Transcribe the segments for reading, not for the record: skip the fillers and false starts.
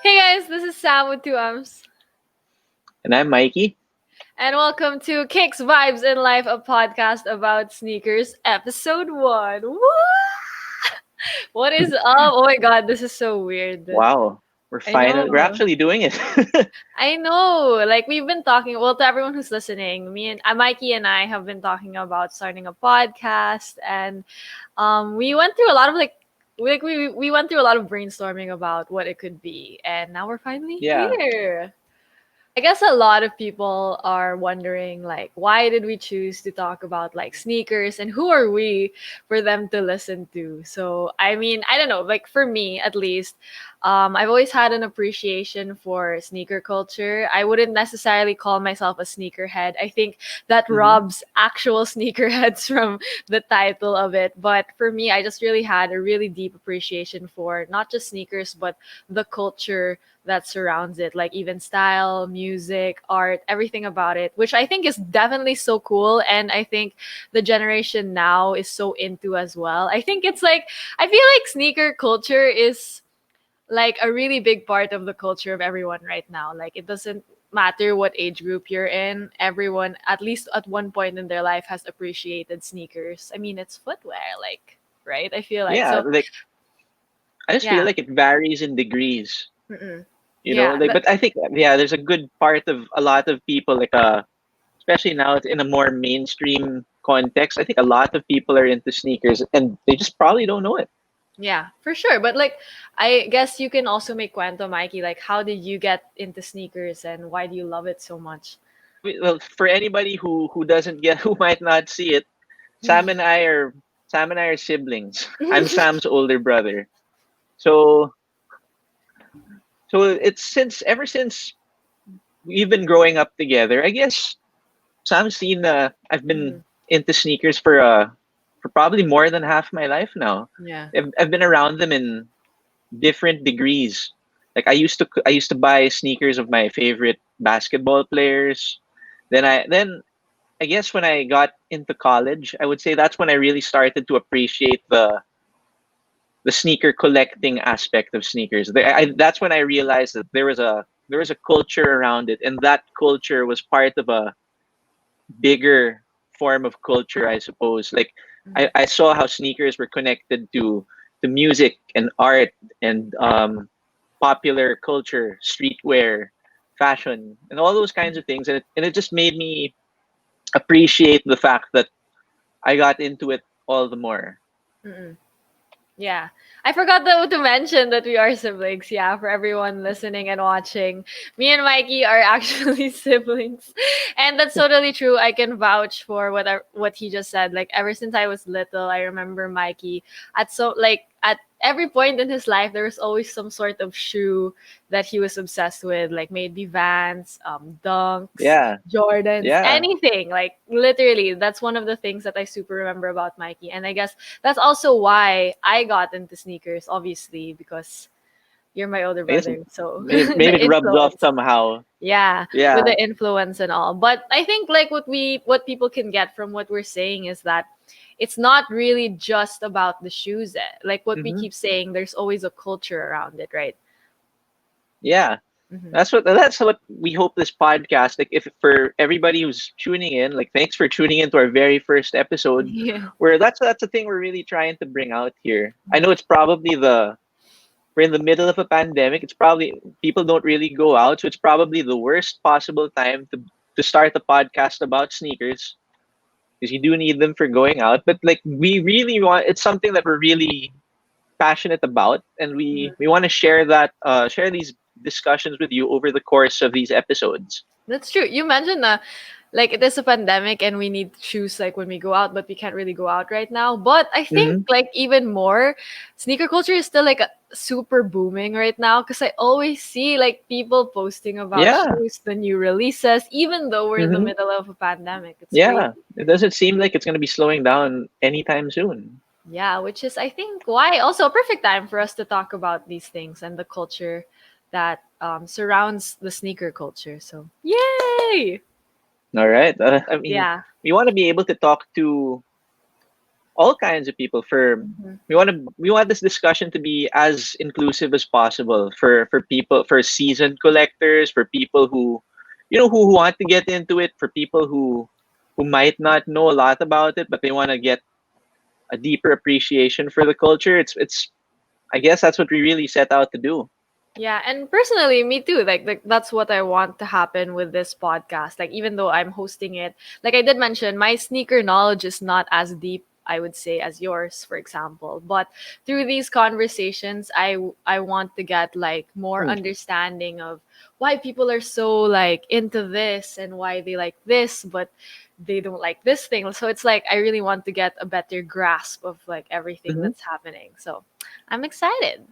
Hey guys, this is Sam with two M's. And I'm Mikey. And welcome to Kicks Vibes in Life, a podcast about sneakers, episode one. Woo! What is up? Oh my god, this is so weird. Wow, I we're know. actually doing it. I know. Like we've been talking, well, to everyone who's listening, me and Mikey and I have been talking about starting a podcast, and we went through a lot of we went through a lot of brainstorming about what it could be, and now we're finally Yeah. here. I guess a lot of people are wondering like why did we choose to talk about like sneakers and who are we for them to listen to. So I mean, I don't know, like for me at least, I've always had an appreciation for sneaker culture. I wouldn't necessarily call myself a sneakerhead. I think that hmm robs actual sneakerheads from the title of it. But for me, I just really had a really deep appreciation for not just sneakers but the culture that surrounds it, like even style, music, art, everything about it, which I think is definitely so cool. And I think the generation now is so into as well. I think it's like, I feel like sneaker culture is like a really big part of the culture of everyone right now. Like it doesn't matter what age group you're in, everyone, at least at one point in their life, has appreciated sneakers. I mean, it's footwear, like, right? I feel like Yeah, so, like I just feel yeah. like it varies in degrees, Mm-mm. you know? Yeah, Like but I think there's a good part of a lot of people especially now in a more mainstream context. I think a lot of people are into sneakers and they just probably don't know it. yeah, for sure. But like, I guess you can also make cuento, Mikey. Like, how did you get into sneakers and why do you love it so much? Well, for anybody who doesn't get who might not see it, Sam and I are Sam and I are siblings. I'm Sam's older brother. So it's ever since we've been growing up together. I guess Sam's seen I've been Mhm. into sneakers for probably more than half my life now. Yeah. I've been around them in different degrees. Like I used to buy sneakers of my favorite basketball players. Then I guess when I got into college, I would say that's when I really started to appreciate the sneaker collecting aspect of sneakers. That's when I realized that there was a culture around it, and that culture was part of a bigger form of culture, I suppose. Like Mhm. I saw how sneakers were connected to music and art and popular culture, streetwear, fashion, and all those kinds of things. And it just made me appreciate the fact that I got into it all the more. Mm-mm. Yeah. I forgot though to mention that we are siblings. Yeah, for everyone listening and watching. Me and Mikey are actually siblings. And that's totally true. I can vouch for what he just said. Like ever since I was little, I remember Mikey at every point in his life there was always some sort of shoe that he was obsessed with, like maybe Vans, Dunks, Yeah, Jordans, yeah. anything. Like literally, that's one of the things that I super remember about Mikey. And I guess that's also why I got into sneakers, obviously, because you're my older I guess brother. So maybe the it rubbed off influence. somehow. Yeah, with Yeah. the influence and all. But I think like what people can get from what we're saying is that it's not really just about the shoes. Like what we hmm keep saying, there's always a culture around it, right? Yeah. Hmm. That's what we hope this podcast, like, if for everybody who's tuning in, like, thanks for tuning in to our very first episode, Yeah. where that's the thing we're really trying to bring out here. I know it's probably the we're in the middle of a pandemic. It's probably people don't really go out, so it's probably the worst possible time to start a podcast about sneakers because you do need them for going out. But like we really want, it's something that we're really passionate about, and we want to share share these discussions with you over the course of these episodes. That's true. You mentioned like it is a pandemic and we need shoes like when we go out, but we can't really go out right now. But I think hmm like even more, sneaker culture is still like super booming right now because I always see like people posting about Yeah. shoes, the new releases, even though we're in the hmm middle of a pandemic. It's Yeah. crazy. It doesn't seem like it's going to be slowing down anytime soon. Yeah, which is I think why also a perfect time for us to talk about these things and the culture that surrounds the sneaker culture. So yay! All right. I mean, Yeah. we want to be able to talk to all kinds of people. For Mhm. we want this discussion to be as inclusive as possible for people, for seasoned collectors, for people who who want to get into it, for people who might not know a lot about it but they want to get a deeper appreciation for the culture. It's I guess that's what we really set out to do. Yeah, and personally, me too. Like that's what I want to happen with this podcast. Like even though I'm hosting it, like I did mention, my sneaker knowledge is not as deep, I would say, as yours, for example. But through these conversations, I want to get like more Hmm. understanding of why people are so like into this and why they like this, but they don't like this thing. So it's like I really want to get a better grasp of like everything Hmm. that's happening. So I'm excited.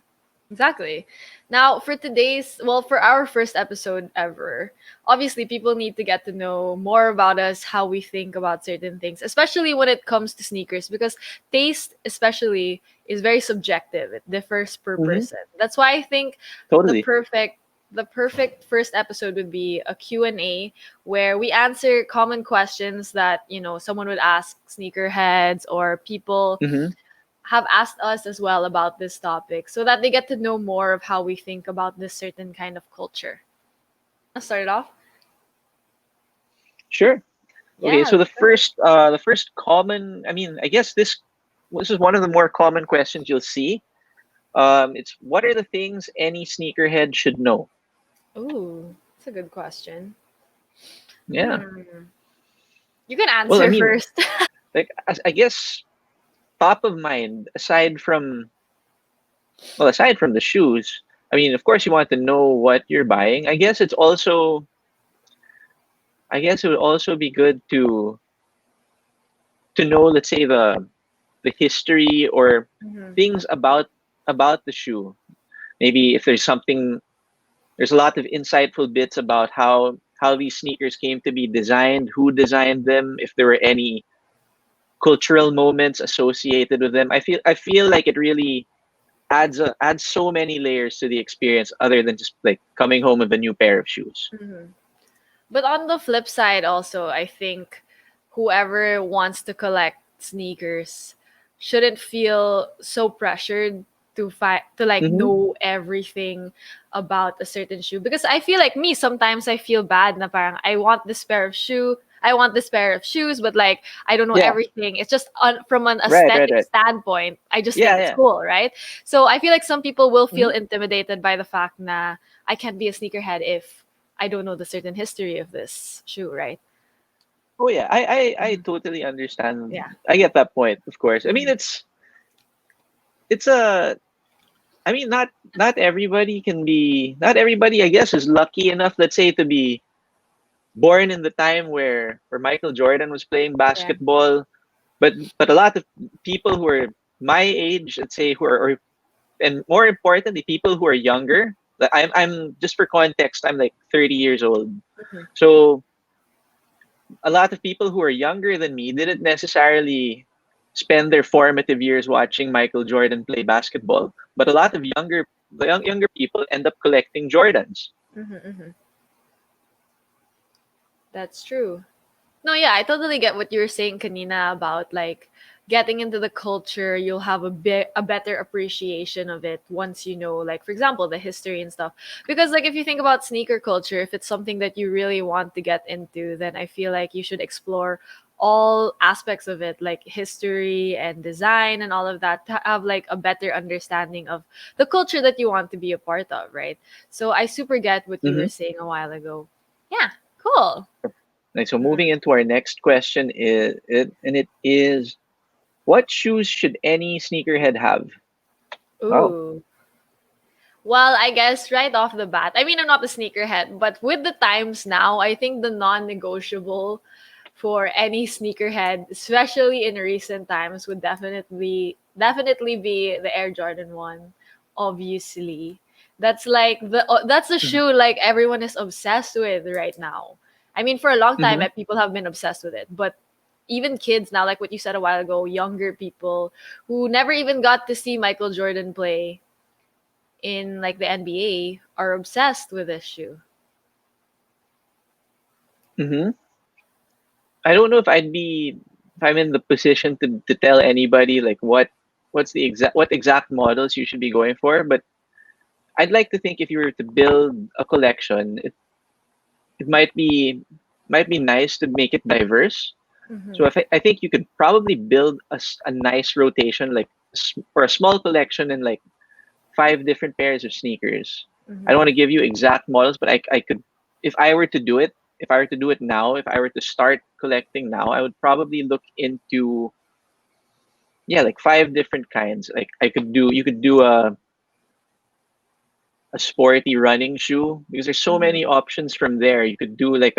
Exactly. Now, for our first episode ever, obviously people need to get to know more about us, how we think about certain things, especially when it comes to sneakers, because taste, especially, is very subjective. It differs per Hmm. person. That's why I think the Totally. perfect the perfect first episode would be a Q&A where we answer common questions that, someone would ask sneakerheads or people Hmm. have asked us as well about this topic so that they get to know more of how we think about this certain kind of culture. Let's start it off. Sure. Okay, Yeah, so let's go. the first common, I mean, I guess this is one of the more common questions you'll see. It's what are the things any sneakerhead should know? Ooh, that's a good question. Yeah. Hmm. You can Well, I answer mean, first. like I guess top of mind aside from the shoes, I mean, of course you want to know what you're buying. I guess it would also be good to know, let's say, the history or Mhm. things about the shoe. Maybe if there's a lot of insightful bits about how these sneakers came to be designed, who designed them, if there were any cultural moments associated with them. I feel like it really adds so many layers to the experience other than just like coming home with a new pair of shoes. Mhm. But on the flip side, also, I think whoever wants to collect sneakers shouldn't feel so pressured to like Hmm. know everything about a certain shoe, because I feel like me sometimes I feel bad na parang I want this pair of shoes, but like I don't know Yeah. everything. It's just from an Right. Right. aesthetic Right. standpoint, I just Yeah. think it's Yeah. cool, right? So I feel like some people will feel Hmm. intimidated by the fact na I can't be a sneakerhead if I don't know the certain history of this shoe, right? Oh yeah. I Mhm. totally understand. Yeah. I get that point. Of course. I mean, Mhm. it's a I mean, not everybody, I guess, is lucky enough, let's say, to be born in the time where Michael Jordan was playing Yeah. basketball. But a lot of people who are my age, let's say, and more importantly, people who are younger. Like I'm just for context, I'm like 30 years old. Mhm. So a lot of people who are younger than me didn't necessarily spend their formative years watching Michael Jordan play basketball. But a lot of younger people end up collecting Jordans. Mhm. Mhm. That's true. No, yeah, I totally get what you were saying, Kanina, about like getting into the culture. You'll have a better appreciation of it once you know, like for example, the history and stuff. Because like if you think about sneaker culture, if it's something that you really want to get into, then I feel like you should explore all aspects of it, like history and design and all of that, to have like a better understanding of the culture that you want to be a part of, right? So I super get what you Hmm. were saying a while ago. Yeah, cool. Like, so moving Mhm. into our next question it is, what shoes should any sneakerhead have? Wow. Ooh. Well, I guess right off the bat, I mean, I'm not a sneakerhead, but with the times now, I think the non negotiable for any sneakerhead, especially in recent times, would definitely be the Air Jordan 1, obviously. That's the Mhm. shoe like everyone is obsessed with right now. I mean, for a long time Hmm. people have been obsessed with it, but even kids now, like what you said a while ago, younger people who never even got to see Michael Jordan play in like the NBA are obsessed with this shoe. Hmm. I don't know if I'm in the position to tell anybody like what exact models you should be going for, but I'd like to think if you were to build a collection, it might be nice to make it diverse. So Mm-hmm. I think you could probably build a nice rotation, like for a small collection and like five different pairs of sneakers. I don't Mm-hmm. want to give you exact models, but I could, if I were to do it, if I were to do it now, if I were to start collecting now, I would probably look into, yeah, like five different kinds. Like you could do a sporty running shoe because there's so Mm-hmm. many options from there. You could do like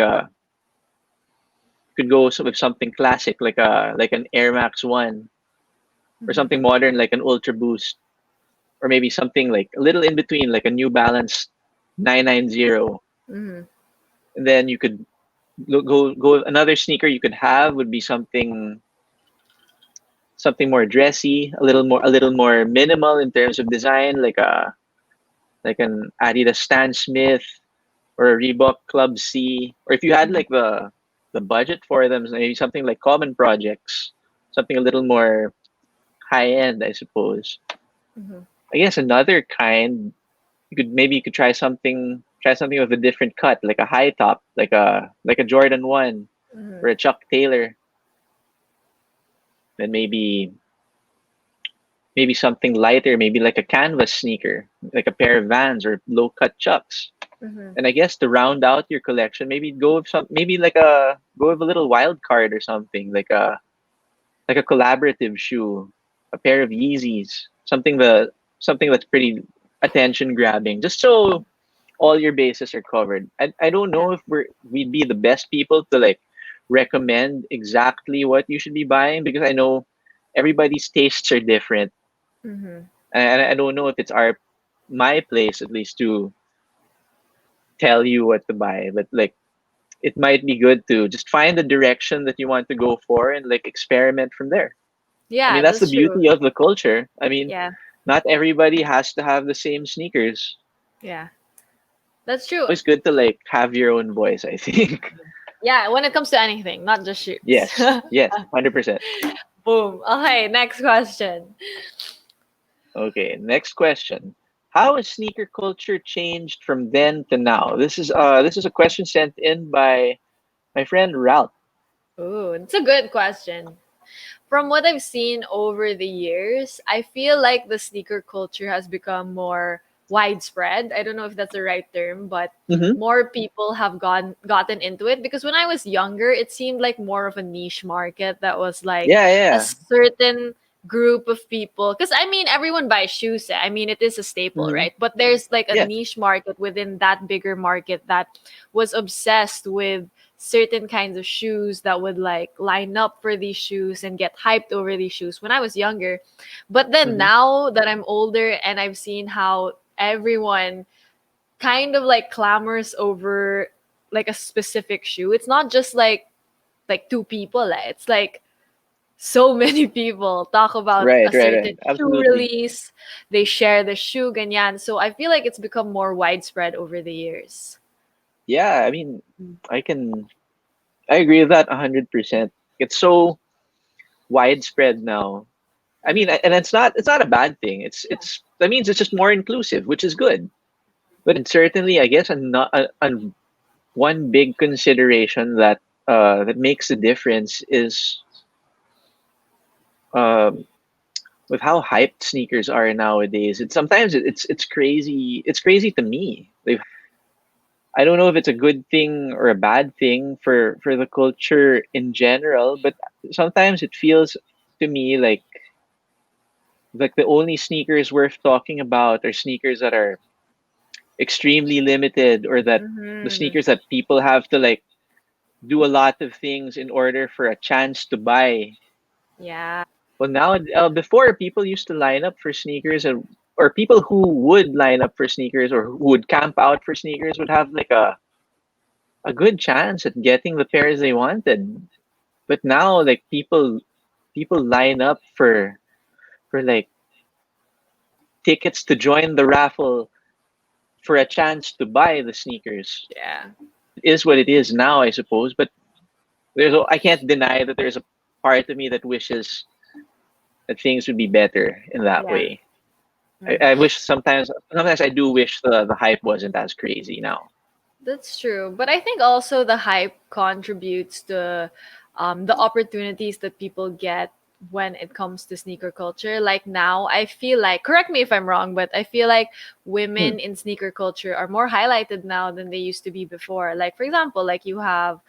could go with something classic like an Air Max 1, or Mm-hmm. something modern like an Ultra Boost, or maybe something like a little in between like a New Balance 990. Mm-hmm. And then you could go another sneaker you could have would be something more dressy, a little more minimal in terms of design, like an Adidas Stan Smith or a Reebok Club C, or if you had like the budget for them, so maybe something like Common Projects, something a little more high end, I suppose. Mm-hmm. I guess another kind you could try something with a different cut, like a high top, like a Jordan 1 Mm-hmm. or a Chuck Taylor. Then maybe something lighter, maybe like a canvas sneaker, like a pair of Vans or low cut Chucks. Mm-hmm. And I guess to round out your collection, maybe go with go with a little wild card or something, like a collaborative shoe, a pair of Yeezys, something that's pretty attention grabbing, just so all your bases are covered. I don't Yeah. know if we'd be the best people to like recommend exactly what you should be buying, because I know everybody's tastes are different, Mm-hmm. and I don't know if it's our my place at least to tell you what to buy, but like it might be good to just find the direction that you want to go for and like experiment from there. I mean, Yeah, that's the that's true. beauty of the culture. I mean, Yeah. not everybody has to have the same sneakers. Yeah. That's true. It's good to like have your own voice, I think. Yeah, when it comes to anything, not just shoes. Yes, yes, 100%. Boom. Okay, next question. Okay, next question. How has sneaker culture changed from then to now? This is a question sent in by my friend Ralph. Ooh, it's a good question. From what I've seen over the years, I feel like the sneaker culture has become more widespread. I don't know if that's the right term, but Mm-hmm. more people have gotten into it because when I was younger, it seemed like more of a niche market that was like Yeah, a yeah. certain group of people, because I mean everyone buys shoes. I mean it is a staple, Mm-hmm. right? But there's like a Yeah. niche market within that bigger market that was obsessed with certain kinds of shoes, that would like line up for these shoes and get hyped over these shoes when I was younger. But then Mm-hmm. now that I'm older and I've seen how everyone kind of like clamors over like a specific shoe, it's not just like two people. It's like so many people talk about Right, a right, right. certain shoe Absolutely. release. They share the shoe ganyan. So I feel like it's become more widespread over the years. Yeah, I mean, I can I agree with that 100%. It's so widespread now. I mean, Mm-hmm. and it's not a bad thing. It's that means it's just more inclusive, which is good. But certainly, I guess, one big consideration that makes a difference is um, with how hyped sneakers are nowadays. It's crazy. It's crazy to me. Like, I don't know if it's a good thing or a bad thing for the culture in general, but sometimes it feels to me like the only sneakers worth talking about are sneakers that are extremely limited, or that the Mm-hmm. sneakers that people have to like do a lot of things in order for a chance to buy. Yeah. Well, now, before, people used to line up for sneakers, or people who would line up for sneakers or who would camp out for sneakers would have like a good chance at getting the pairs they wanted. But now, like people line up for like tickets to join the raffle for a chance to buy the sneakers. Yeah. It is what it is now, I suppose. But I can't deny that there's a part of me that wishes that things would be better in that Yeah. way. I Mm. wish sometimes I do wish the hype wasn't as crazy now. That's true. But I think also the hype contributes to the opportunities that people get when it comes to sneaker culture. Like now, I feel like, correct me if I'm wrong, but I feel like Hmm. women in sneaker culture are more highlighted now than they used to be before. Like, for example, like you have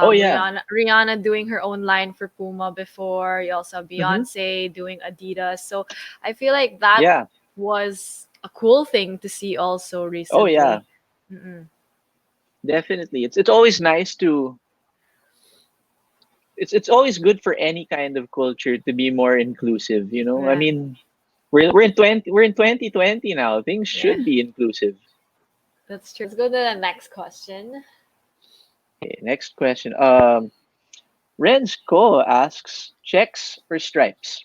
Oh yeah. Rihanna doing her own line for Puma before. You also have Hmm. Beyonce doing Adidas. So I feel like that Yeah. was a cool thing to see also Oh yeah. recently. Mm-mm. Definitely. It's always nice to it's always good for any kind of culture to be more inclusive, you know? I Yeah. mean, we're in 2020 now. Things Yeah, should be inclusive. that's true. Let's go to the next question. Okay, next question. Renz Co asks, checks or stripes?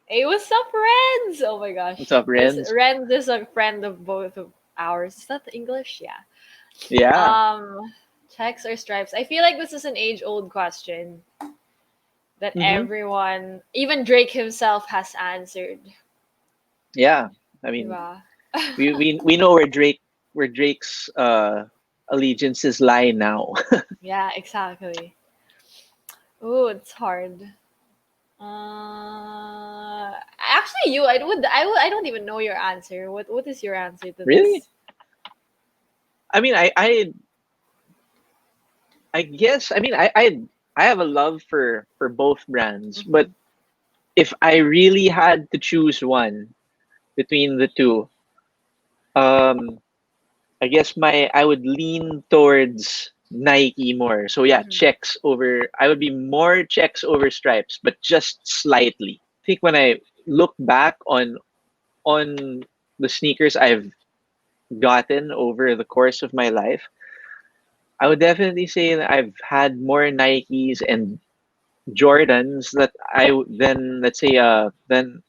Hey, what's up, Renz? Oh my What's gosh. up, Renz? Renz is a friend of both of ours. Is that English? Yeah. Yeah. Checks or stripes? I feel like this is an age-old question that Mm-hmm. everyone, even Drake himself, has answered. Yeah. I mean, Diba? we know where Drake's allegiances lie now. Yeah, exactly. Oh, it's hard. Actually, I don't even know your answer. What is your answer to Really? this? I mean, I guess I mean I have a love for both brands, but Mm-hmm. if I really had to choose one between the two, um, I guess my I would lean towards Nike more. So yeah, Mm-hmm. checks over. I would be more checks over stripes, but just slightly. I think when I look back on the sneakers I've gotten over the course of my life, I would definitely say that I've had more Nikes and Jordans that than let's say than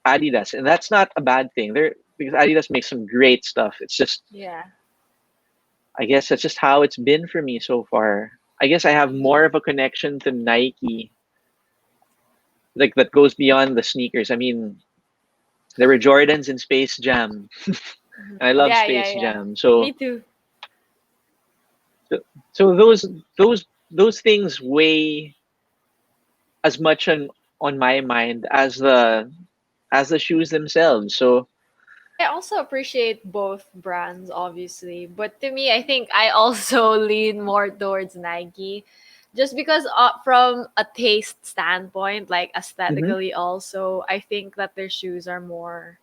Adidas, and that's not a bad thing. There because Adidas makes some great stuff. It's just Yeah. I guess that's just how it's been for me so far. I guess I have Mm-hmm. more of a connection to Nike, like that goes beyond the sneakers. I mean, there were Jordans in Space Jam, Mhm. and I love Yeah, yeah, Space yeah. Jam. Me too. So, so those things weigh as much on my mind as the shoes themselves. So I also appreciate both brands, obviously. But to me, I think I also lean more towards Nike. Just because from a taste standpoint, like mhm. aesthetically also, I think that their shoes are more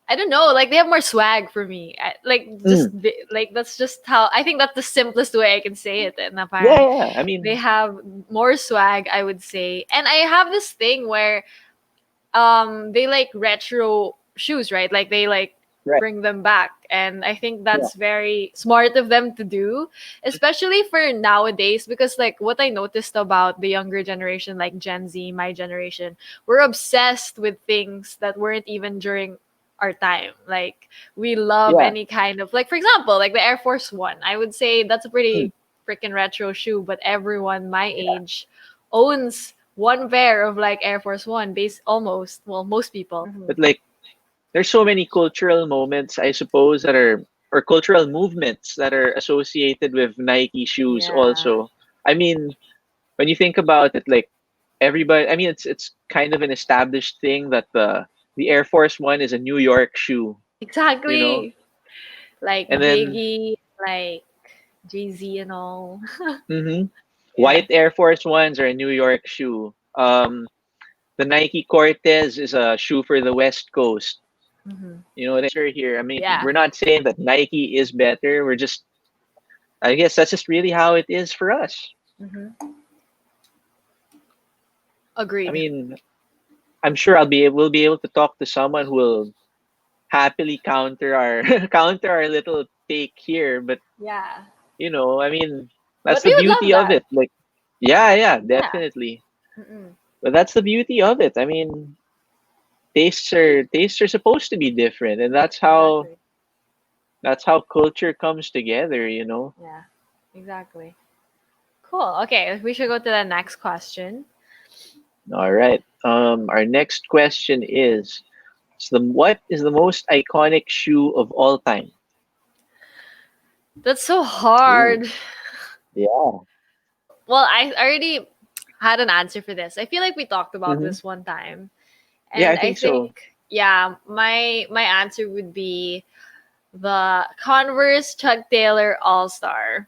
I don't know, like they have more swag for me. Mm. Like that's just how I think that's the simplest way I can say it. And Yeah, parang yeah. I they mean, have more swag, I would say. And I have this thing where they like retro shoes, right? Like they like right. bring them back, and I think Yeah. that's very smart of them to do, especially for nowadays, because like what I noticed about the younger generation, like Gen Z, my generation, we're obsessed with things that weren't even during our time. Like we love Yeah. any kind of, like, for example, like the Air Force One, I would say that's a Mm. pretty freaking retro shoe, but everyone my Yeah. age owns one pair of like Air Force One, base almost, well, most people. But like there's so many cultural moments, I suppose, that are or cultural movements that are associated with Nike shoes Yeah. also. I mean, when you think about it, like everybody I mean it's kind of an established thing that the Air Force One is a New York shoe, you know? Exactly. Like And then Biggie, like Jay-Z and all. mhm, Yeah. white Air Force Ones are a New York shoe. The Nike Cortez is a shoe for the West Coast. Hmm. You know what I mean? Here, I mean, Yeah. we're not saying that Nike is better. We're just, I guess that's just really how it is for us. Hmm. I Agreed. mean, I'm sure we'll be able to talk to someone who will happily counter our counter our little take here. But Yeah. I mean, that's But the we would love beauty of that. it. Like, yeah, yeah, Yeah. definitely. Mm-mm. But that's the beauty of it. I mean, tastes are supposed to be different, and Exactly. that's how culture comes together. You know. Yeah. Exactly. Cool. Okay, we should go to the next question. All right. Our next question is, what is the most iconic shoe of all time? That's so Ooh, hard. yeah. Well, I already had an answer for this. I feel like we talked about Mm-hmm. this one time. Yeah, I And I think so. think, yeah, my answer would be the Converse Chuck Taylor All Star,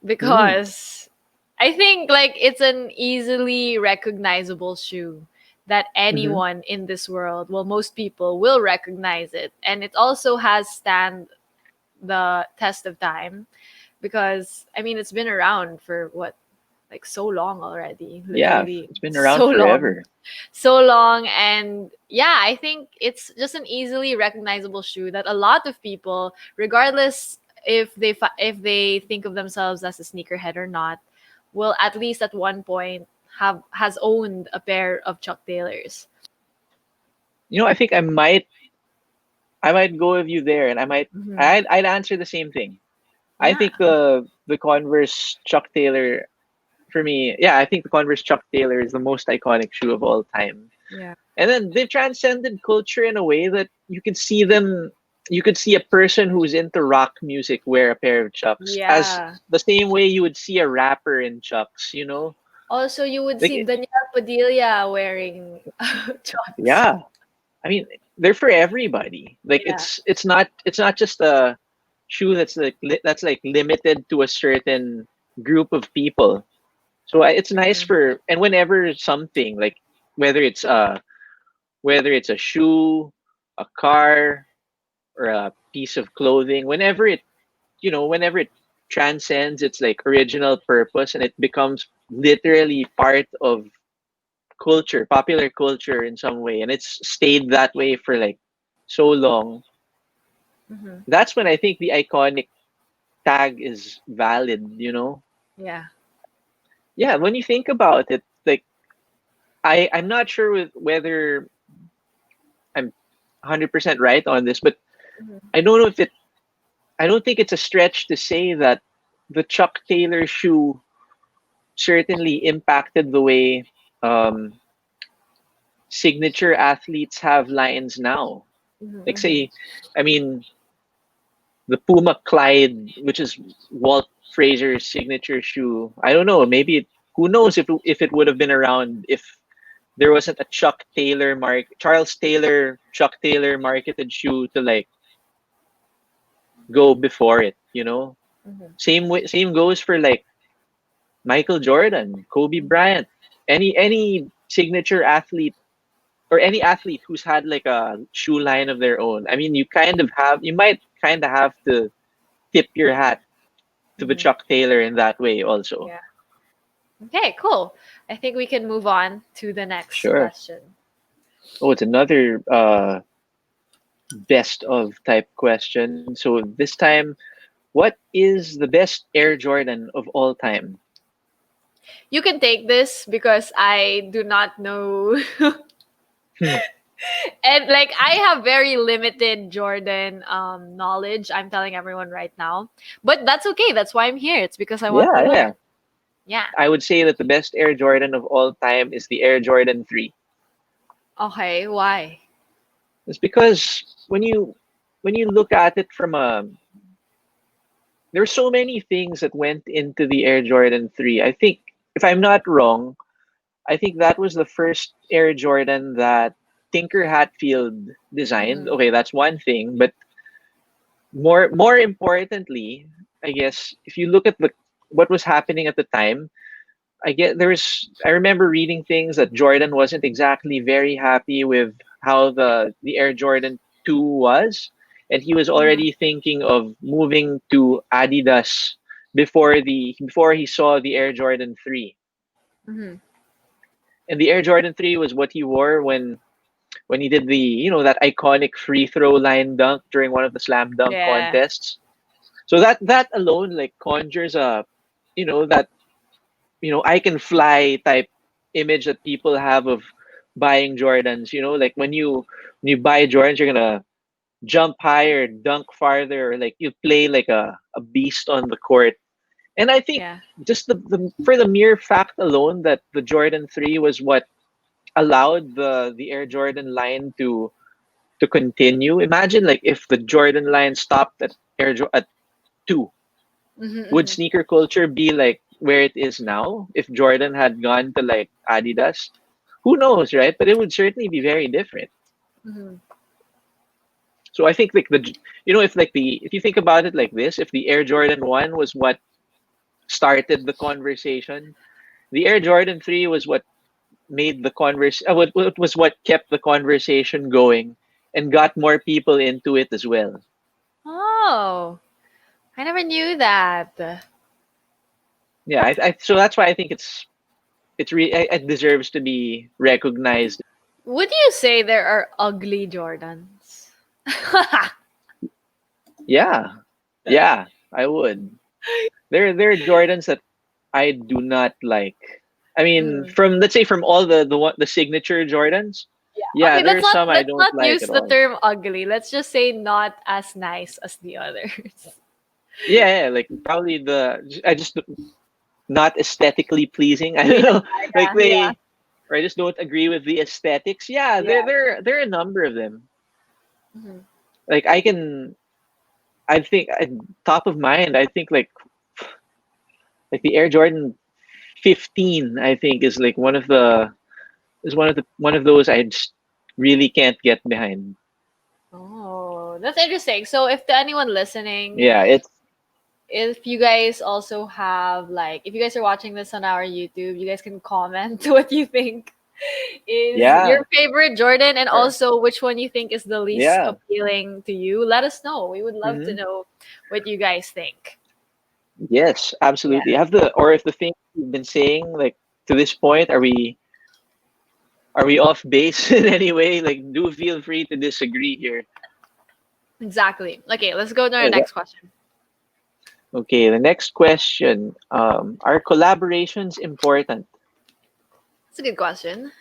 Mm, because I think like it's an easily recognizable shoe that mm-hmm. anyone in this world, well, most people will recognize it, and it also has stand the test of time, because I mean it's been around for what, like so long already, Yeah, literally it's been around so long, forever. so long. And yeah, I think it's just an easily recognizable shoe that a lot of people, regardless if they think of themselves as a sneakerhead or not, will at least at one point have has owned a pair of Chuck Taylors. I think I might go with you there, and Hmm. I'd answer the same thing. I Yeah. think the Converse Chuck Taylor, for me, yeah, I think the Converse Chuck Taylor is the most iconic shoe of all time. Yeah. And then they've transcended culture in a way that you could see a person who's into rock music wear a pair of Chucks, as Yeah. the same way you would see a rapper in Chucks. Also, you would Like, see Danielle Padilla wearing Chucks. yeah, I mean, they're for everybody. Like, Yeah. it's not just a shoe that's like limited to a certain group of people. So it's nice Mhm. for, and whenever something like, whether it's uh whether it's a shoe, a car, or a piece of clothing, whenever it transcends its like original purpose and it becomes literally part of culture, popular culture in some way, and it's stayed that way for like so long, Mhm. that's when I think the iconic tag is valid. Yeah. Yeah, when you think about it, like, I'm not sure whether I'm 100% right on this, but Mhm. I don't know if it I don't think it's a stretch to say that the Chuck Taylor shoe certainly impacted the way um, signature athletes have lines now. Mhm. Like, Mhm. say, I mean, the Puma Clyde, which is Walt Fraser's signature shoe. I don't know. Who knows if it would have been around if there wasn't a Charles Taylor, Chuck Taylor marketed shoe to like go before it. Mhm. Same goes for like Michael Jordan, Kobe Mhm. Bryant, any signature athlete or any athlete who's had like a shoe line of their own. I mean, you might kind of have to tip your hat to the Mhm. Chuck Taylor in that way also. Yeah. Okay, cool. I think we can move on to the next Sure. question. Oh, it's another best of type question. So this time, what is the best Air Jordan of all time? You can take this because I do not know. Hmm. And like I have very limited Jordan knowledge. I'm telling everyone right now. But that's okay. That's why I'm here. It's because I want to Yeah, learn. yeah. Yeah. I would say that the best Air Jordan of all time is the Air Jordan 3. Okay, why? It's because when you look at it from a there's so many things that went into the Air Jordan 3. I think, if I'm not wrong, I think that was the first Air Jordan that Tinker Hatfield designed. Mhm. Okay, that's one thing, but more importantly, I guess if you look at the what was happening at the time, I remember reading things that Jordan wasn't exactly very happy with how the Air Jordan 2 was, and he was Mhm. already thinking of moving to Adidas before he saw the Air Jordan 3. Mhm. And the Air Jordan 3 was what he wore when he did that iconic free throw line dunk during one of the slam dunk Yeah. contests. So that alone like conjures that I can fly type image that people have of buying Jordans. Like when you buy Jordans, you're gonna jump higher, dunk farther, or like you play like a beast on the court. And I think Yeah. just for the mere fact alone that the Jordan 3 was what allowed the Air Jordan line to continue. Imagine like if the Jordan line stopped at at 2, Mm-hmm, would mm-hmm, sneaker culture be like where it is now if Jordan had gone to like Adidas? Who knows, right? But it would certainly be very different. mm-hmm. So I think like if like the if you think about it like this, if the Air Jordan 1 was what started the conversation, the Air Jordan 3 was what made the what was what kept the conversation going and got more people into it as well. Oh, I never knew that. Yeah, so that's why I think it deserves to be recognized. Would you say there are ugly Jordans? Yeah, yeah, I would. There are Jordans that I do not like. I mean, Mm. from let's say from all the signature Jordans, yeah, Okay, there are some I let's don't not like use at the all. term ugly. Let's just say not as nice as the others. Yeah, yeah, like probably I just not aesthetically pleasing. I don't Yeah, know, like yeah, yeah, or I just don't agree with the aesthetics. Yeah, yeah. there are a number of them. Mhm. Like I think top of mind, I think like the Air Jordan 15, I think is one of those I just really can't get behind. Oh, that's interesting. So, if to anyone listening, Yeah, it's if you guys also have like, if you guys are watching this on our YouTube, you guys can comment what you think is yeah, your favorite Jordan and or also which one you think is the least yeah. appealing to you. Let us know. We would love to Hmm. know what you guys think. Yes, Yeah, absolutely. Have the or if the things we've been saying like to this point are we off base in any way? Like, do feel free to disagree here. exactly. Okay, let's go to our Oh, yeah. next question. Okay, the next question. Are collaborations important? It's a good question.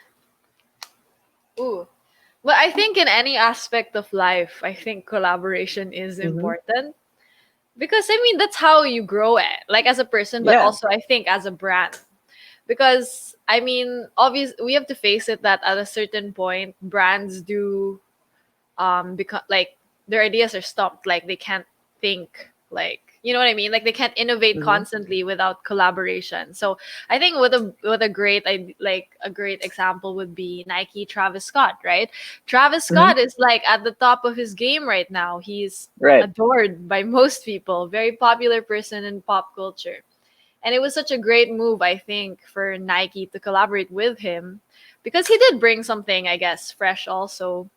Ooh. But I think in any aspect of life, I think collaboration is Hmm. important because I mean that's how you grow it, like as a person, but Yeah. also I think as a brand. Because I mean, obviously we have to face it that at a certain point, brands do because like their ideas are stumped, like they can't think, like you know what I mean, like they can't innovate Hmm. constantly without collaboration. So I think with a great like a great example would be Nike Travis Scott, right? Travis Hmm. Scott is like at the top of his game right now. He's Right. adored by most people, very popular person in pop culture, and it was such a great move, I think, for Nike to collaborate with him because he did bring something, I guess, fresh also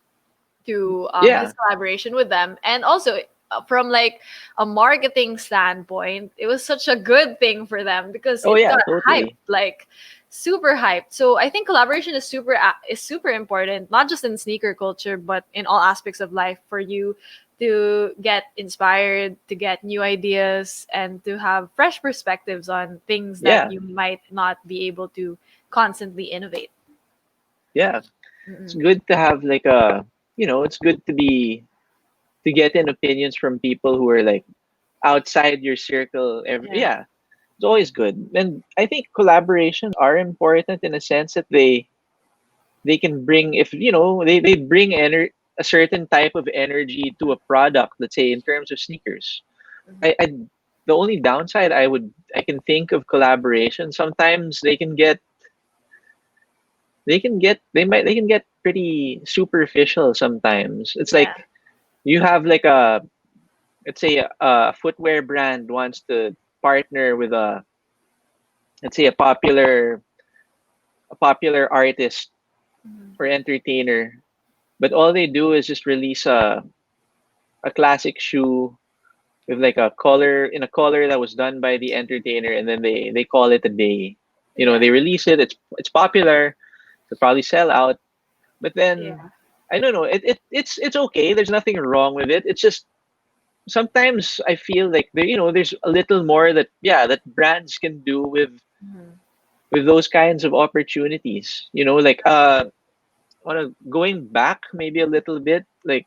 to his Yeah. collaboration with them. And also, from like a marketing standpoint, it was such a good thing for them because Oh it yeah, got hyped, totally. like super hyped. So I think collaboration is super important, not just in sneaker culture, but in all aspects of life for you to get inspired, to get new ideas, and to have fresh perspectives on things that Yeah. you might not be able to constantly innovate. Yeah. It's Mm-mm. good to have like it's good to get in opinions from people who are like outside your circle. Yeah. Yeah, it's always good. And I think collaborations are important in a sense that they can bring if they bring a certain type of energy to a product, let's say in terms of sneakers. I the only downside I can think of collaboration, sometimes they can get pretty superficial sometimes. It's Yeah. like you have like a let's say a footwear brand wants to partner with a let's say a popular artist Mhm. or entertainer, but all they do is just release a classic shoe with like a color that was done by the entertainer, and then they call it a day. Yeah. They release it. It's popular. They'll probably sell out, but then Yeah. I don't know. It's okay. There's nothing wrong with it. It's just sometimes I feel like there's a little more that that brands can do Mhm. with those kinds of opportunities. Like going back maybe a little bit, like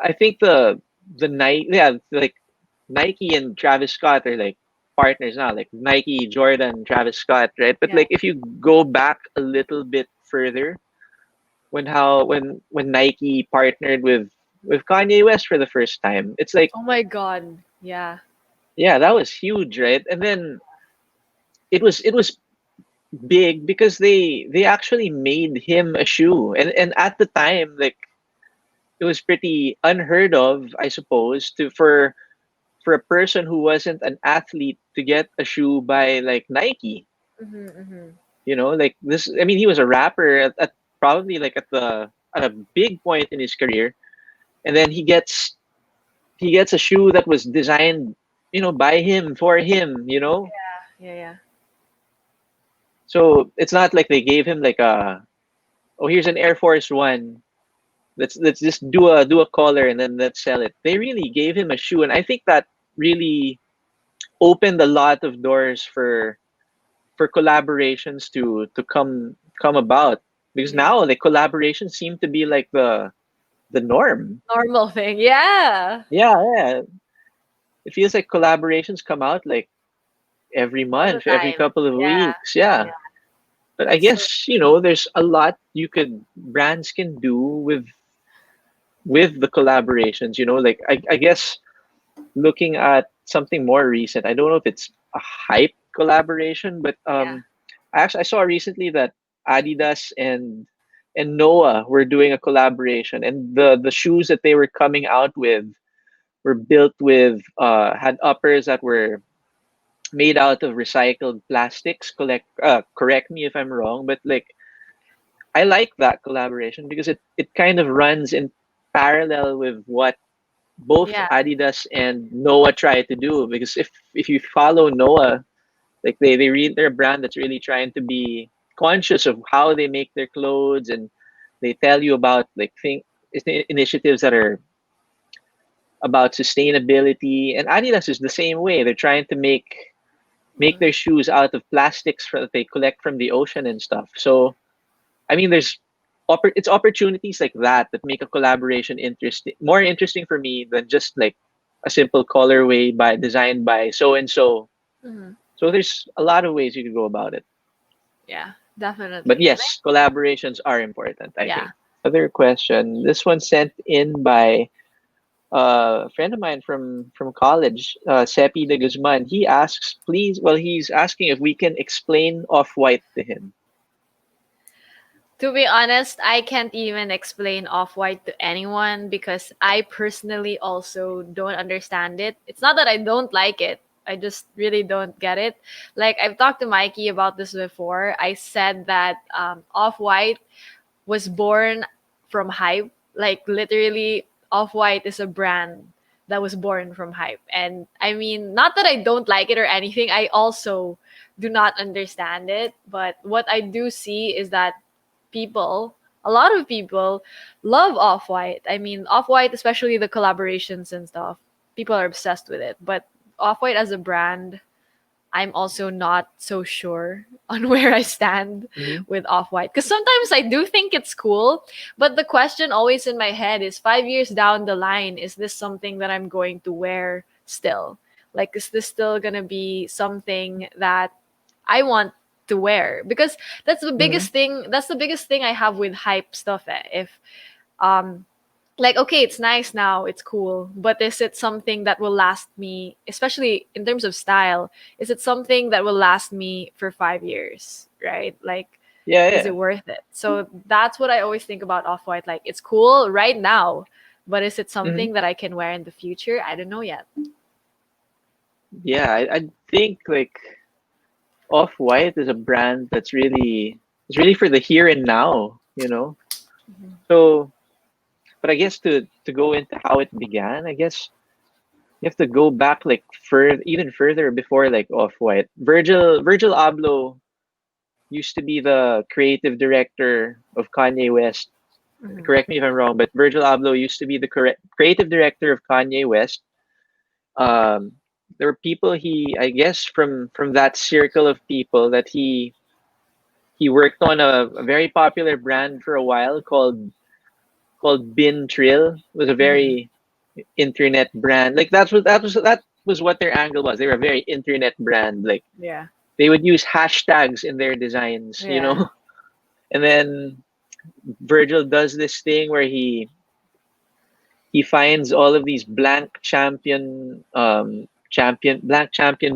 I think the Nike, yeah, like Nike and Travis Scott are like partners now, like Nike, Jordan, Travis Scott, right? But Yeah. like if you go back a little bit further when Nike partnered with Kanye West for the first time. It's like, Oh my god. Yeah. yeah, that was huge, right? And then it was big because they actually made him a shoe, and at the time, like, it was pretty unheard of, I suppose, to for a person who wasn't an athlete to get a shoe by like Nike. Mhm. Mhm. Like this. I mean, he was a rapper at probably like at a big point in his career, and then he gets a shoe that was designed, by him for him. Yeah. Yeah. So it's not like they gave him like oh, here's an Air Force One. Let's just do a collar and then let's sell it. They really gave him a shoe, and I think that really opened a lot of doors for collaborations to come about, because Yeah. now like collaborations seem to be like the norm. Normal thing. Yeah. Yeah, yeah. It feels like collaborations come out like every All the month, every time. couple of Yeah. weeks. Yeah. Yeah. But I That's so guess, there's a lot brands can do with the collaborations, like I guess looking at something more recent, I don't know if it's a hype collaboration, but yeah. I saw recently that Adidas and Noah were doing a collaboration, and the shoes that they were coming out with were built with had uppers that were made out of recycled plastics. Correct me if I'm wrong, but like I like that collaboration because it kind of runs in parallel with what both Yeah. Adidas and Noah try to do. Because if you follow Noah, like they're a brand that's really trying to be conscious of how they make their clothes, and they tell you about like initiatives that are about sustainability. And Adidas is the same way. They're trying to make Mhm. their shoes out of plastics that they collect from the ocean and stuff. So I mean, it's opportunities like that make a collaboration more interesting for me than just like a simple colorway designed by so and so. Mhm. So there's a lot of ways you could go about it. Yeah. But Definitely. yes, collaborations are important, I Yeah. think. Other question. This one sent in by a friend of mine from college, Sepi de Guzman. He asks, please. Well, he's asking if we can explain Off White to him. To be honest, I can't even explain Off-White to anyone because I personally also don't understand it. It's not that I don't like it. I just really don't get it. Like I've talked to Mikey about this before. I said that Off-White was born from hype. Like literally, Off White is a brand that was born from hype. And I mean, not that I don't like it or anything, I also do not understand it. But what I do see is that people, a lot of people, love Off White. I mean, Off White, especially the collaborations and stuff, people are obsessed with it. But Off White as a brand, I'm also not so sure on where I stand Mm-hmm. with Off White. Because sometimes I do think it's cool, but the question always in my head is 5 years down the line, is this something that I'm going to wear still? Like, is this still going to be something that I want to wear? Because that's the Mm-hmm. biggest thing. That's the biggest thing I have with hype stuff. If um like okay, it's nice now, it's cool, but is it something that will last me, especially in terms of style? Is it something that will last me for 5 years, right? Like, Yeah, is yeah. it worth it? So that's what I always think about Off-White. Like, it's cool right now, but is it Mm-hmm. something that I can wear in the future? I don't know yet. Yeah, I think like Off White is a brand it's really for the here and now. Mhm. So, but I guess to go into how it began, I guess you have to go back like even further before like Off White. Virgil Abloh used to be the creative director of Kanye West. Mhm. Correct me if I'm wrong, but Virgil Abloh used to be the correct creative director of Kanye West. Um, there were people I guess from that circle of people that he worked on a very popular brand for a while called Bin Trill. It was a Mhm. very internet brand. Like that was what their angle was. They were a very internet brand. Like Yeah. they would use hashtags in their designs, Yeah. And then Virgil does this thing where he finds all of these blank champion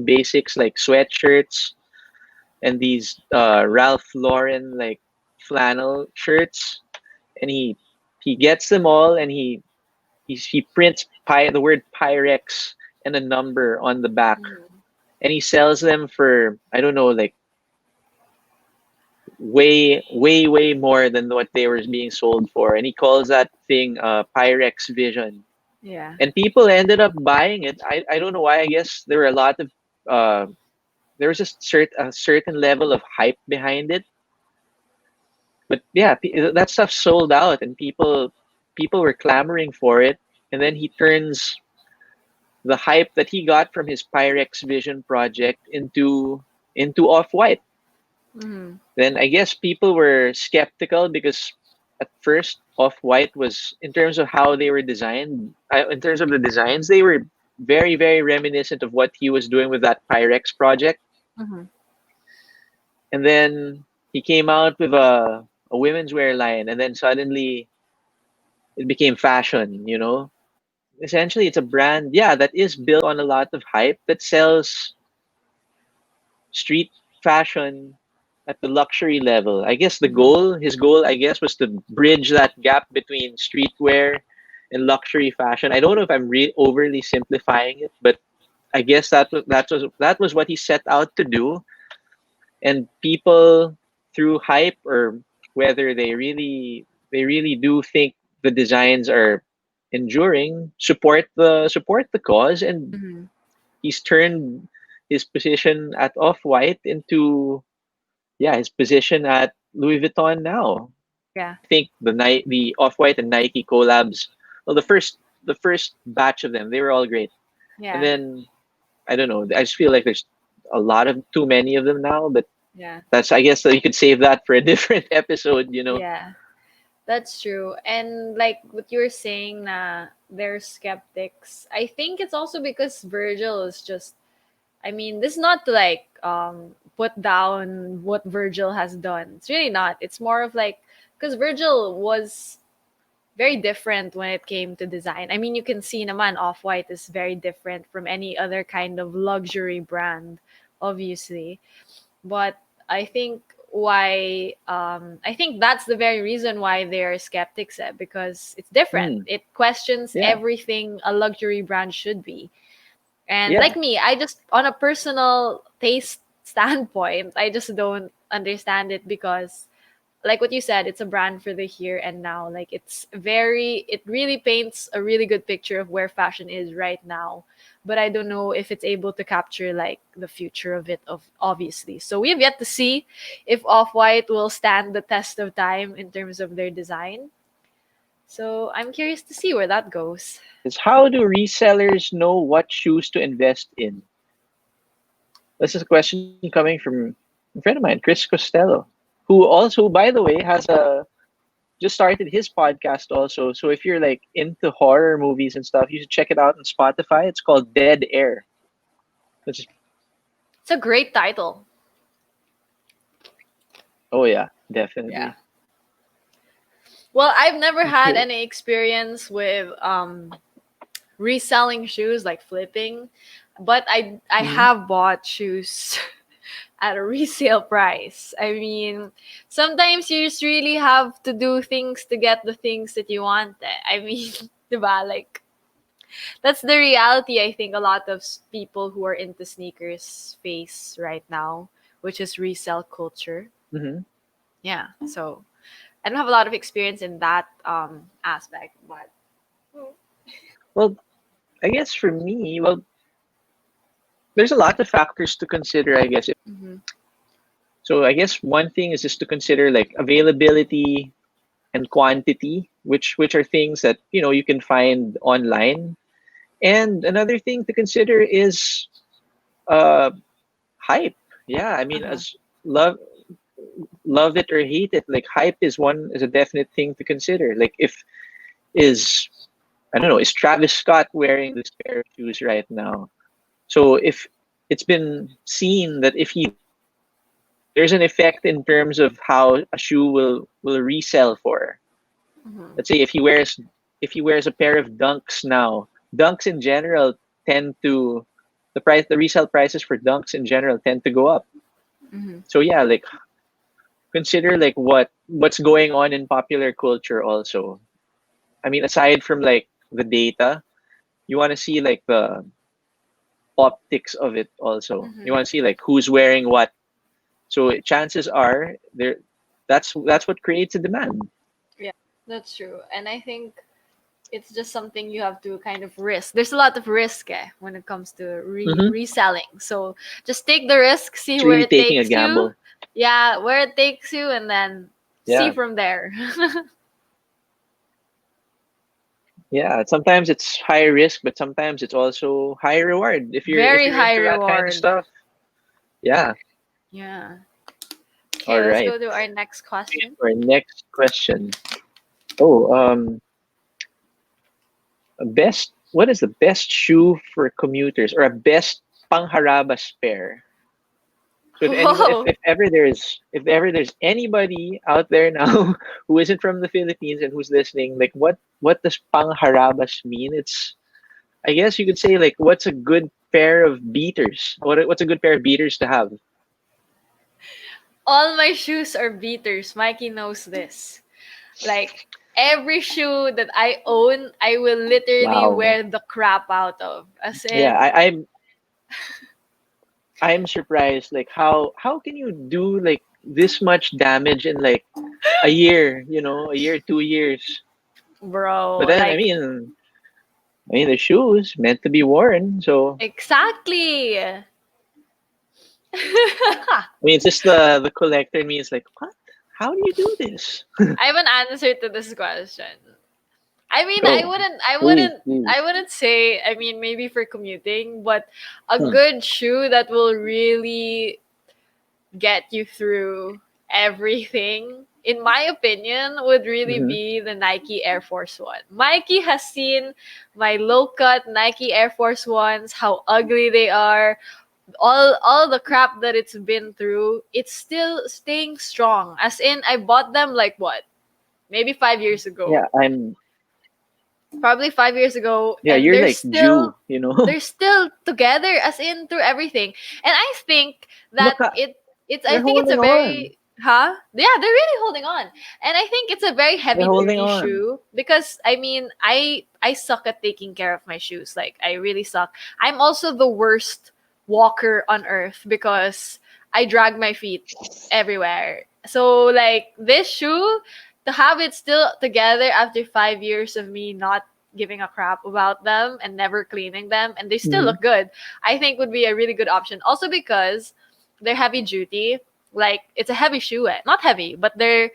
basics like sweatshirts and these Ralph Lauren like flannel shirts, and he gets them all, and he prints the word Pyrex and a number on the back, Mhm. and he sells them for, I don't know, like way more than what they were being sold for, and he calls that thing Pyrex Vision, Yeah. and people ended up buying it. I don't know why. I guess there were a lot of uh, there was a certain level of hype behind it, but yeah, that stuff sold out, and people were clamoring for it. And then he turns the hype that he got from his Pyrex Vision project into Off White. Mhm. Then I guess people were skeptical because at first Off White was, in terms of how they were designed, in terms of the designs, they were very reminiscent of what he was doing with that Pyrex project. Mhm. And then he came out with a women's wear line, and then suddenly it became fashion. Essentially, it's a brand, yeah, that is built on a lot of hype, that sells street fashion at the luxury level. I guess Mhm. his goal, I guess, was to bridge that gap between streetwear and luxury fashion. I don't know if I'm overly simplifying it, but I guess that was what he set out to do. And people, through hype, or whether they really do think the designs are enduring, support the cause, and Mhm. he's turned his position at Off White into, yeah, his position at Louis Vuitton now. Yeah. I think the Off White and Nike collabs, well, the first batch of them, they were all great. And Yeah. then I don't know, I just feel like there's a lot of too many of them now, but Yeah. that's, I guess, that you could save that for a different episode. Yeah. That's true. And like what you were saying, they're skeptics. I think it's also because Virgil is just, I mean, this is not to like put down what Virgil has done. It's really not. It's more of like, because Virgil was very different when it came to design. I mean, you can see naman Off White is very different from any other kind of luxury brand, obviously. But I think I think that's the very reason why they're skeptics, because it's different. Mm, It questions yeah, everything a luxury brand should be. And yeah. like me, I just, on a personal taste standpoint, I just don't understand it because, like what you said, it's a brand for the here and now. Like it really paints a really good picture of where fashion is right now. But I don't know if it's able to capture like the future of it, of obviously. So we have yet to see if Off White will stand the test of time in terms of their design. So I'm curious to see where that goes. It's how do resellers know what shoes to invest in? This is a question coming from a friend of mine, Chris Costello, who also, by the way, just started his podcast also. So if you're like into horror movies and stuff, you should check it out on Spotify. It's called Dead Air. Which is, It's a great title. oh yeah, Yeah. definitely. Well, I've never I'm had curious. any experience with reselling shoes, like flipping, but I Hmm. have bought shoes at a resale price. I mean, sometimes you just really have to do things to get the things that you want. I mean, diba? Like, that's the reality I think a lot of people who are into sneakers face right now, which is resale culture. Hmm. Yeah. So, I don't have a lot of experience in that aspect, but Well, I guess for me, well, there's a lot of factors to consider, I guess. mhm. So I guess one thing is just to consider like availability and quantity, which are things that you can find online. And another thing to consider is uh hype. Yeah, I mean, Uh-huh. as love it or hate it, like hype is a definite thing to consider. Like, if is I don't know, is Travis Scott wearing this pair of shoes right now? So if it's been seen that if he does wear it, there's an effect in terms of how a shoe will resell for. Mhm. Let's say if he wears a pair of Dunks now, Dunks in general tend to the resale prices for Dunks in general tend to go up. Mhm. So yeah, like consider like what's going on in popular culture also. I mean, aside from like the data, you want to see like the optics of it also. You Mhm. want to see like who's wearing what. So chances are there that's what creates a demand. Yeah, that's true. And I think it's just something you have to kind of risk. There's a lot of risk when it comes to Mm-hmm. reselling. So just take the risk, see It's where really it taking a takes you. gamble. Yeah, where it takes you, and then see Yeah. from there. Yeah. Sometimes it's high risk, but sometimes it's also high reward if Very you're high into that kind of reward. stuff. Yeah. Yeah. All Okay, let's right. go to our next question. Our next question. Oh, what is the best shoe for commuters or a best pangharabas pair? So Whoa. if ever there's anybody out there now who isn't from the Philippines and who's listening, like what does pangharabas mean? It's I guess you could say like what's a good pair of beaters? What's a good pair of beaters to have? All my shoes are beaters. Mikey knows this. Like every shoe that I own, I will literally Wow. wear the crap out of. As Yeah, in, I'm surprised like how can you do like this much damage in like a year, a year, 2 years. bro, But then like I mean the shoes meant to be worn, so exactly. I mean, it's just the collector in me is like, what? How do you do this? I have an answer to this question. I mean, Go, please, I please. wouldn't say. I mean, maybe for commuting, but a Hmm. good shoe that will really get you through everything, in my opinion, would really Hmm. be the Nike Air Force One. Mikey has seen my low cut Nike Air Force Ones, how ugly they are, all the crap that it's been through. It's still staying strong. As in, I bought them like what? Maybe 5 years Yeah, ago. I'm. Probably 5 years ago, Yeah, and you're like Jew, they're still together, as in through everything. And I think that Look, it's I they're think it's a holding on. very yeah, they're really holding on. And I think it's a very They're heavy holding duty on. shoe, because I mean, I suck at taking care of my shoes. Like I really suck. I'm also the worst walker on earth because I drag my feet everywhere. So like this shoe, to have it still together after 5 years of me not giving a crap about them and never cleaning them, and they still Hmm. look good, I think would be a really good option. Also because they're heavy duty. Like it's a heavy shoe, not heavy, but they're,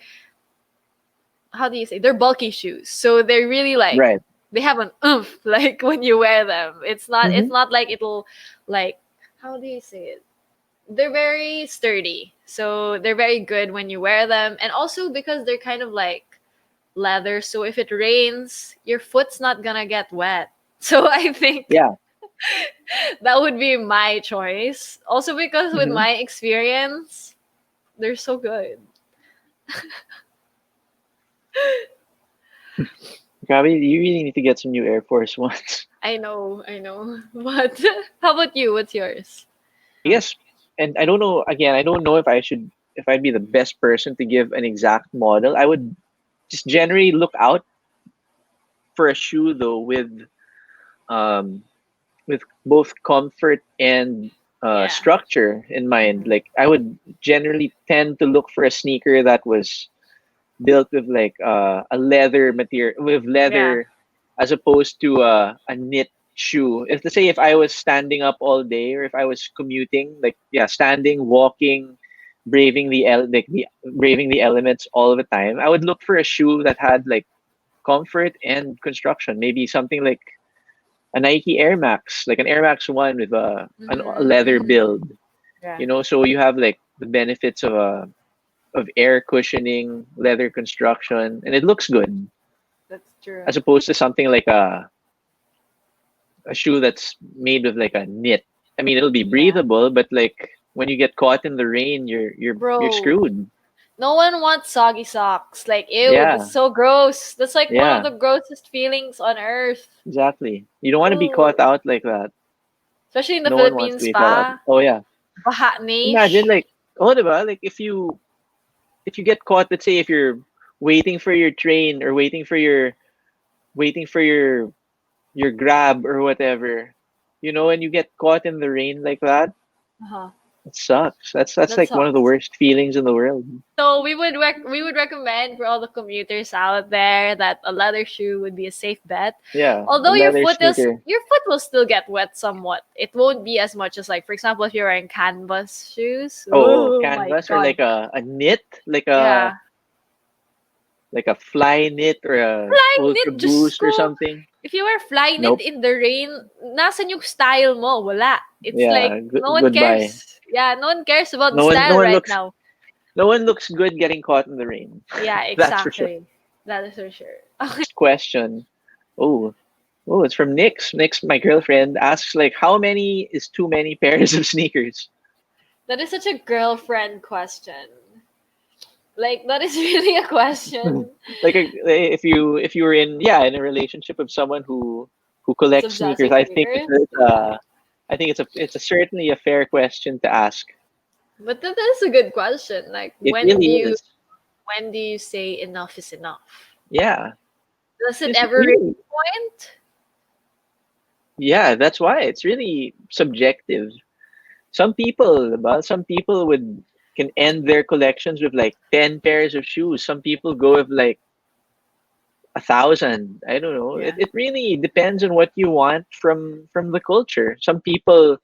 how do you say, they're bulky shoes. So they're really like, Right. they have an oomph like when you wear them. It's Hmm. not like it'll, like, how do you say it? They're very sturdy. So they're very good when you wear them. And also because they're kind of like leather, so if it rains, your foot's not gonna get wet. So I think Yeah. that would be my choice. Also because with Hmm. my experience, they're so good. Gabi, you really need to get some new Air Force Ones. I know, I know. But how about you? What's yours? I guess, and I don't know. Again, I don't know if I'd be the best person to give an exact model. I would just generally look out for a shoe though um with both comfort and Yeah. structure in mind. Hmm. Like I would generally tend to look for a sneaker that was built with like a leather material with Yeah. leather as opposed to a knit shoe. If let's say if I was standing up all day or if I was commuting, like yeah, standing, walking, braving the elements all the time, I would look for a shoe that had like comfort and construction. Maybe something like a Nike Air Max, like an Air Max One with a Hmm. leather Hmm. build. Yeah, So you have like the benefits of air cushioning, leather construction, and it looks good that's true. as opposed to something like a shoe that's made with like a knit. I mean, it'll be Yeah. breathable, but like when you get caught in the rain, you're Bro, screwed. no one wants soggy socks. Like, ew, Yeah, that's so gross. That's like one of yeah, the grossest feelings on earth. exactly. You don't want to be caught Ooh. out like that. Especially in the No one wants to Philippines be caught out. pa. Oh yeah. Baha Imagine niche. like, oh, diba? Like if you get caught, let's say if you're waiting for your train or waiting for your grab or whatever, and you get caught in the rain like that, Uh-huh. it sucks. That's That like one of the sucks. worst feelings in the world. So we would recommend for all the commuters out there that a leather shoe would be a safe bet. Yeah, a Although leather sneaker. your foot will still get wet somewhat. It won't be as much as, like, for example, if you're wearing canvas shoes. Oh, Oh my canvas or god. like a knit, Yeah. like a fly knit or a Flying ultra knit, just boost or ko. something. If you wear fly knit Nope. in the rain, nasan yung style mo? Wala. It's like Yeah, no one goodbye. cares. Yeah, no one cares about the No one, no style one right looks, now. no one looks good getting caught in the rain. Yeah, That's for sure. exactly. That is for sure. Question. Oh, oh, it's from Nix. Nix, my girlfriend, asks like, how many is too many pairs of sneakers? That is such a girlfriend question. Like, that is really a question. Like if you were in a relationship with someone who It's collects obsessed sneakers, with I think sneakers. it's a certainly a fair question to ask. But that is a good question. Like, It when do really you is. when do you say enough is enough? Yeah. Does it It's ever reach really a point? yeah, that's why it's really subjective. Some people would can end their collections with like 10 pairs of shoes. Some people go with like 1,000. I don't know. It, Yeah. it really depends on what you want from the culture. Some people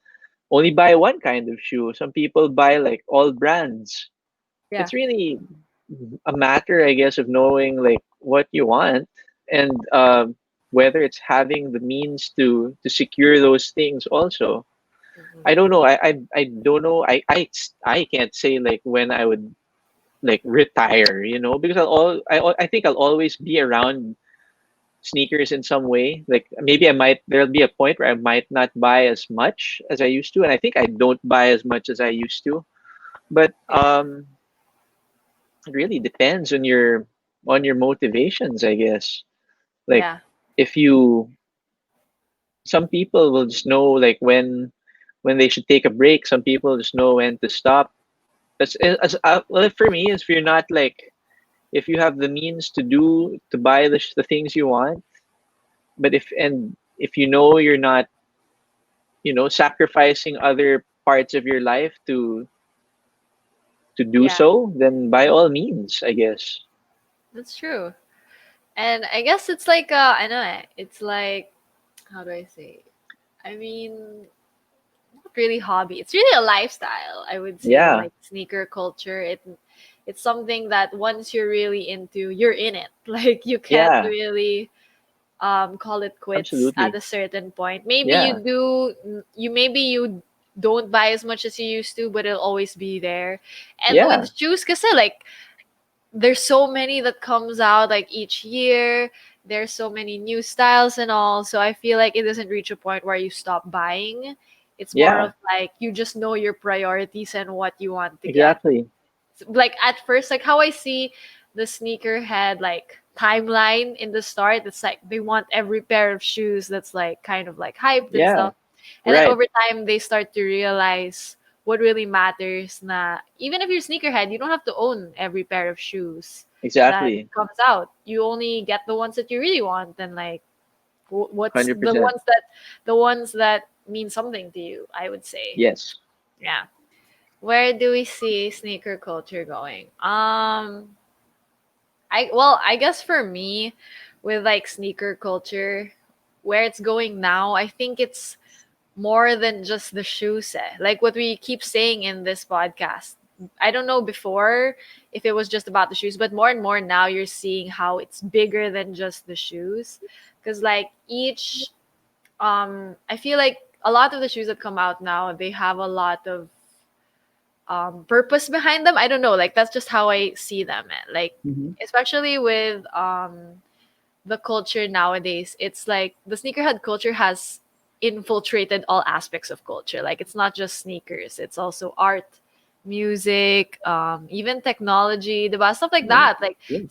only buy one kind of shoe. Some people buy like all brands. Yeah. It's really a matter, I guess, of knowing like what you want and whether it's having the means to secure those things also. I Mhm. don't know. I don't know. I can't say like when I would like retire, because I think I'll always be around sneakers in some way. Like maybe there'll be a point where I might not buy as much as I used to, and I think I don't buy as much as I used to. But Yeah. it really depends on your motivations, I guess. Like Yeah. if you some people will just know like when they should take a break. Some people just know when to stop. Well, for me, if you're not like if you have the means to buy the things you want, but if you know you're not sacrificing other parts of your life to do Yeah. so, then by all means, I guess. That's true. And I guess it's like I know it's like, how do I say? I mean, not really hobby. It's really a lifestyle, I would say, Yeah, like sneaker culture. It's something that once you're really into, you're in it. Like, you can't yeah, really call it quits at absolutely. a certain point. Maybe Yeah, you do maybe you don't buy as much as you used to, but it'll always be there. And yeah, with shoes, kasi like there's so many that comes out like each year. There's so many new styles and all, so I feel like it doesn't reach a point where you stop buying. It's more yeah, of like you just know your priorities and what you want to get. exactly. Like at first, like how I see the sneakerhead like timeline in the start, it's like they want every pair of shoes that's like kind of like hyped and Yeah, stuff. And then right. over time they start to realize what really matters, na even if you're sneakerhead, you don't have to own every pair of shoes that Exactly. comes out. You only get the ones that you really want, and like what's 100%. the ones that mean something to you, I would say. Yes. Yeah. Where do we see sneaker culture going? I guess for me, with like sneaker culture, where it's going now, I think it's more than just the shoes. Like what we keep saying in this podcast. I don't know before if it was just about the shoes, but more and more now you're seeing how it's bigger than just the shoes. Cause like each I feel like a lot of the shoes that come out now, they have a lot of purpose behind them. I don't know, like that's just how I see them. Like Hmm. especially with the culture nowadays, it's like the sneakerhead culture has infiltrated all aspects of culture. Like it's not just sneakers, it's also art, music, even technology, the stuff like Yeah. that. Like Yeah.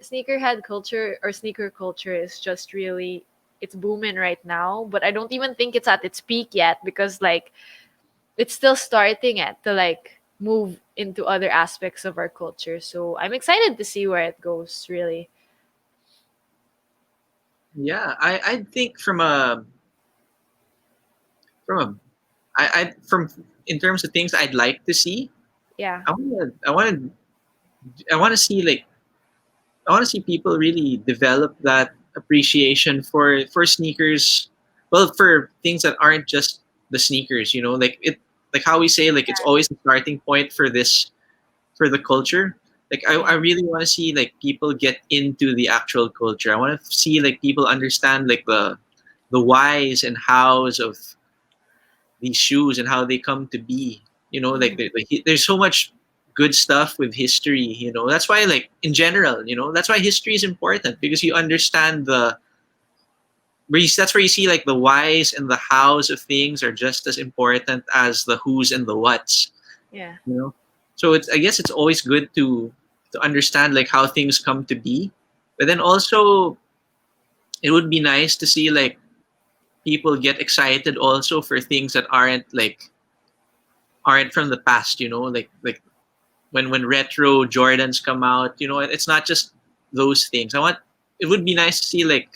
sneakerhead culture or sneaker culture is just really, it's booming right now. But I don't even think it's at its peak yet, because like it's still starting it to like move into other aspects of our culture. So I'm excited to see where it goes. Really, Yeah, I think from a from in terms of things I'd like to see, yeah, I want to see like I want to see people really develop that appreciation for sneakers. Well, for things that aren't just the sneakers, like like how we say, like it's always the starting point for this for the culture. Like I yeah, really want to see like people get into the actual culture. I want to see like people understand like the whys and hows of these shoes and how they come to be. Like mhm, there's so much good stuff with history. That's why like in general, that's why history is important, because you understand that's where you see like the whys and the hows of things are just as important as the who's and the what's. yeah, you know so it's I guess it's always good to understand like how things come to be, but then also it would be nice to see like people get excited also for things that aren't from the past, like when retro Jordans come out, it's not just those things. It would be nice to see like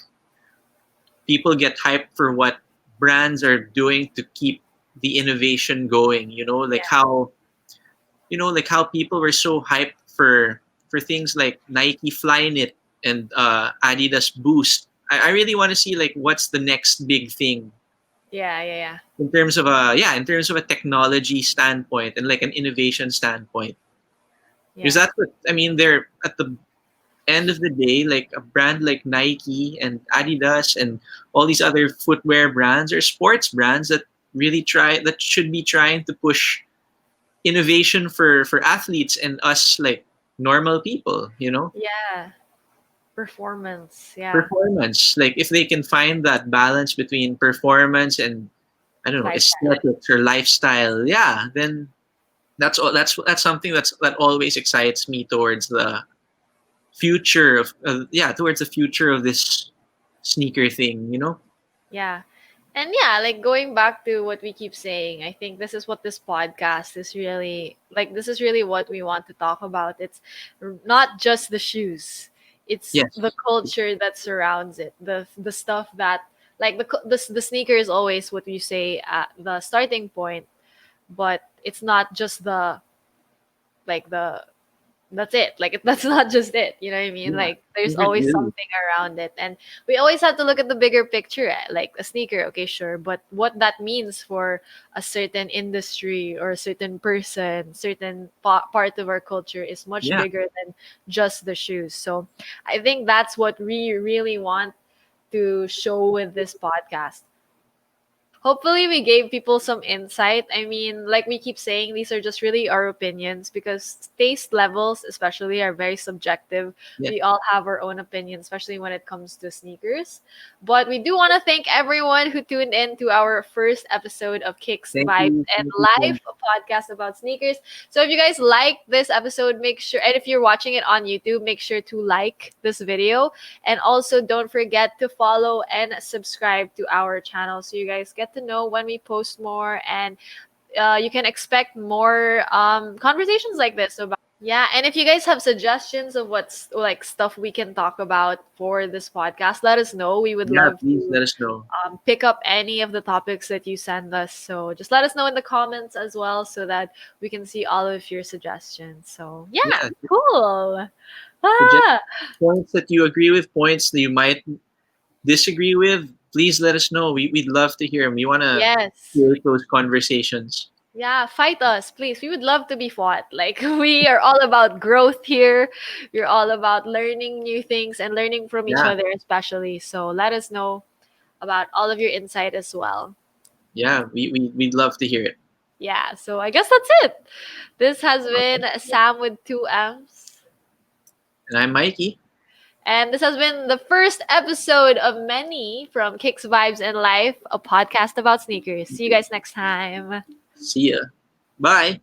people get hyped for what brands are doing to keep the innovation going, like how people were so hyped for things like Nike Flyknit and Adidas Boost. I really want to see like what's the next big thing yeah, yeah, yeah, in terms of a technology standpoint and like an innovation standpoint. Because yeah, that's what I mean. They're at the end of the day, like a brand like Nike and Adidas and all these other footwear brands or sports brands that should be trying to push innovation for athletes and us like normal people, yeah. Performance, yeah, performance. Like if they can find that balance between performance and I don't know, lifestyle. aesthetics or lifestyle, yeah, then that's something that always excites me towards the future towards the future of this sneaker thing. Yeah. And yeah, like going back to what we keep saying, I think this is what this podcast is really like. This is really what we want to talk about. It's not just the shoes, it's Yes. the culture that surrounds it, the stuff that like the sneaker is always what you say at the starting point, but it's not just the like the that's it. Like that's not just it. You know what I mean? Yeah. Like there's Sneakers always really. something around it, and we always have to look at the bigger picture. Like a sneaker, okay, sure, but what that means for a certain industry or a certain person, certain part of our culture is much Yeah. bigger than just the shoes. So I think that's what we really want to show with this podcast. Hopefully we gave people some insight. I mean, like we keep saying, these are just really our opinions, because taste levels especially are very subjective. Yeah. We all have our own opinions, especially when it comes to sneakers. But we do want to thank everyone who tuned in to our first episode of Kicks, Thank Vibes you. and Thank you so Life, a podcast about sneakers. So if you guys like this episode, make sure, and if you're watching it on YouTube, make sure to like this video, and also don't forget to follow and subscribe to our channel so you guys get to know when we post more, and you can expect more conversations like this about. Yeah, and if you guys have suggestions of what's like stuff we can talk about for this podcast, let us know. We would Yeah, love please to let us know. pick up any of the topics that you send us. So just let us know in the comments as well, so that we can see all of your suggestions. So yeah, Yeah. cool. Suggest Ah, points that you agree with, points that you might disagree with. Please let us know. We'd love to hear them. We want to yes. hear those conversations. Yeah, fight us, please. We would love to be fought. Like we are all about growth here. We're all about learning new things and learning from each Yeah. other, especially. So let us know about all of your insight as well. Yeah. We'd love to hear it. Yeah, so I guess that's it. This has been Awesome. Sam with two M's. And I'm Mikey. And this has been the first episode of many from Kicks, Vibes, and Life, a podcast about sneakers. See you guys next time. See ya. Bye.